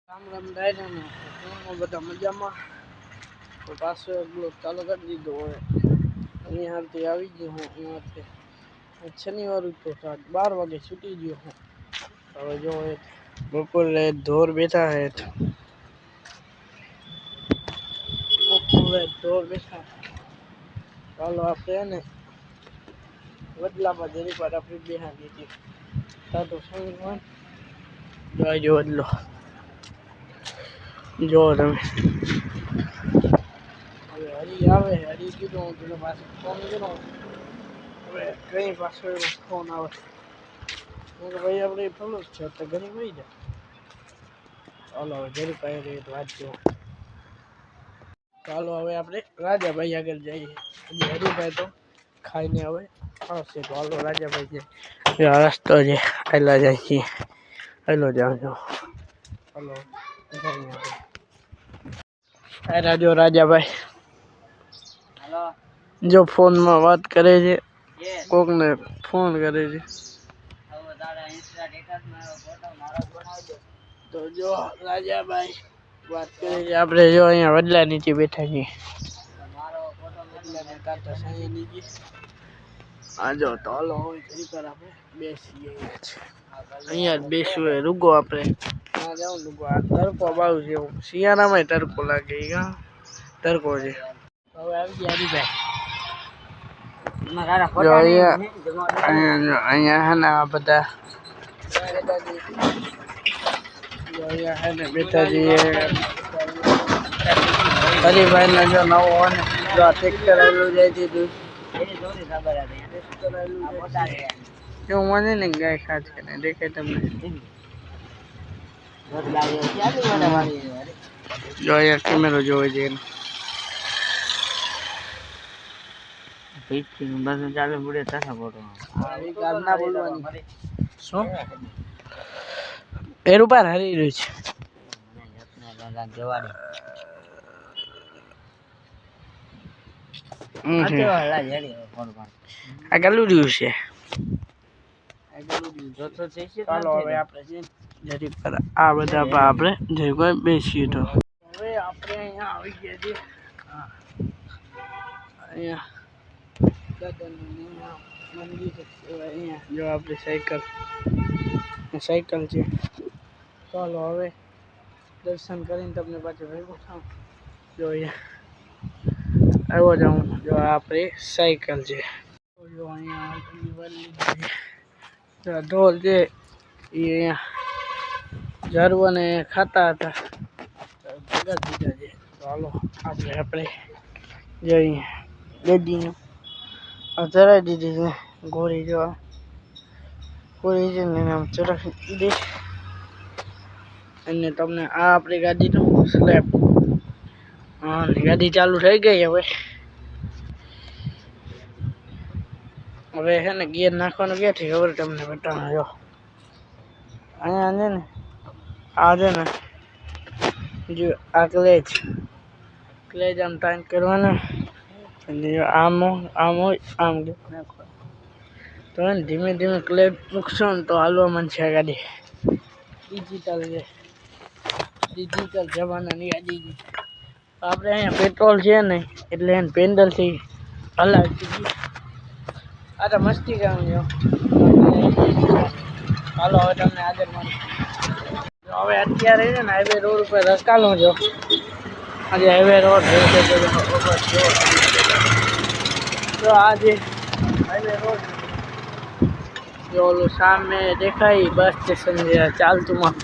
રામ રામ ડાયરામાં બધા મજામાં. તો પાછો એક બ્લોગ ચાલુ કરી દીધો હોય. અહીંયાથી આવી ગયો હું. અહીંયાથી શનિવાર તો 12 વાગે છૂટી ગયો હું. હવે જો બપોરે ઢોર બેઠા હે. બપોરે ઢોર બેઠા. ચાલો આપણે ને વડલામાં જરીક વાર આપણે બેહાડીએ છીએ. તો જો વડલો જો તમે હવે હરી આવે. હરી કીધું હું તને પાછો ફોન કર્યો. હવે કઈ પાછો એનો ફોન આવે. હું કે ભાઈ આપણે ફોન જ છે તો ઘણી વહી જાય. ચાલો હવે જરીક આવી વાત જો. ચાલો હવે આપણે રાજાભાઈ આગળ જઈએ. હરીભાઈ તો ખાઈને હવે આવશે. તો હાલો રાજાભાઈ છે રસ્તો છે એટલા જાય છીએ. હેલો જાઓ હલો રાજો રાજાભાઈ જો ફોનમાં વાત કરે છે. કોકને ફોન કરે છે. તો જો રાજાભાઈ વાત કરે છે. આપણે જો અહીંયા વડલા નીચે બેઠા છીએ. હા જો તો હાલો હવે જરીક વાર આપણે બેસીએ. અહીંયા જ બેસવું હોય રૂગો આપણે. હા જાઉં રૂગો આ તડકો બહુ છે. શિયાળામાં તડકો લાગે. તડકો છે. હવે આવી ગયા હરીભાઈ. અહીંયા હે ને આ બધા અહીંયા હે ને બેઠા છીએ. હરીભાઈ ને જો નવો હોય ને જો આ ટ્રેક્ટર આવેલું જાય દીધું. એવું મને ને ગાય ખાત કરે દેખાય તમને. જો અહીંયા કેમેરો જોવે છે. ચાલે પડે તારા ફોટો ના બોલવાની શું પેર ઉપર હરી રહ્યું છે. આ ગલું રહ્યું છે. ચાલો હવે આપણે જરીક આ બધા આપણે જરીક બેસીએ. તો હવે આપણે અહીંયા આવી ગયા છીએ. અહીંયા દાદાનું મંદિર છે. અહીંયા જો આપણે સાયકલ છે. ચાલો હવે દર્શન કરીને તમને પાછું ભેગું થાવ. જો અહીંયા આવ્યો જાઉં. જો આપણે સાયકલ છે. જો અહીંયા ઢોલ છે. એ અહીંયા ઝારવાને ખાતા હતા. ભેગા દીધા છે. ચાલો આપણે જઈએ. ગડીને ચડાવી દીધી છે. ગોળી જેવા ગોળી છે ને આમ ચડાવી દીધી. અને તમને આ આપણી ગાડીનો સ્લેબ. હા ગાડી ચાલુ થઈ ગઈ. હવે છે ને ગિયર નાખવાનું ક્યાંથી ખબર તમને બતાવો. જો અહીંયા છે ને આ છે ને જો આ ક્લેજ આમ ટાઈટ કરવાના. અને આમ હોય આમ તો ધીમે ધીમે ક્લેજ મૂકશો ને તો હાલવા માંડશે આ ગાડી. ડિજિટલ જમાનાની ગાડી છે. આપણે અહીંયા પેટ્રોલ છે ને એટલે એને પેન્ડલથી હલાવી. આ તો મસ્તી કામ છે. હાલો હવે તમને આગળ મળી. હવે અત્યારે છે ને હાઈવે રોડ ઉપર રસ્તો જો. આજે હાઈવે રોડ જો આજે હાઈવે રોડ જો ઓલું સામે દેખાય બસ સ્ટેશન છે. ચાલતુંમાં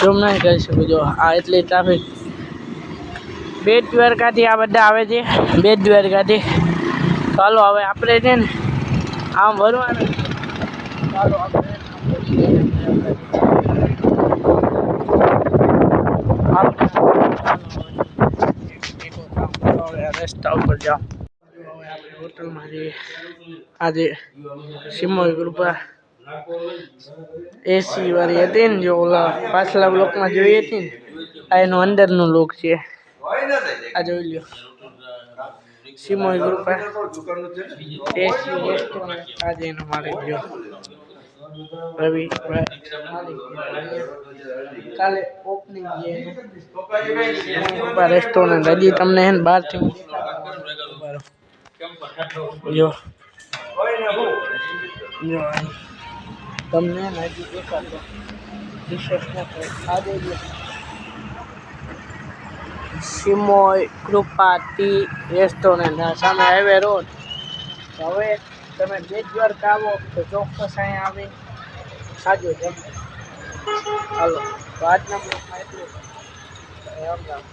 જોમ નહીં કરી શકું. જો આ એટલી ટ્રાફિક. બેટ દ્વારકાથી આ બધા આવે છે. બેટ દ્વારકાથી. ચાલો હવે આપણે છે ને આમ ભરવાનું. ચાલો આપણે રસ્તા ઉપર જાઓ. હવે આપણે હોટલમાં જઈએ. આજે સિમોઈ કૃપા એસી વાળી હતી ને જો ઓલા પાછલા બ્લોકમાં જોઈ હતી ને આ એનો અંદરનો લુક છે. આ જોઈ લ્યો. સિમોઈ કૃપા એસી રેસ્ટોરન્ટ આજે એનો માલિક જો રવિ કાલે ઓપનિંગ છે રેસ્ટોરન્ટ હજી તમને હે ને બહારથી જો જો તમને હે ને હજી દેખાતો સિમોય કૃપા ટી રેસ્ટોરન્ટ સામે હાઈવે રોડ. હવે તમે બેટવર્ક આવો તો ચોક્કસ અહીંયા આવી સાજો જમો. હાલો તો આજના બ્લોગમાં એટલું. રામ રામ.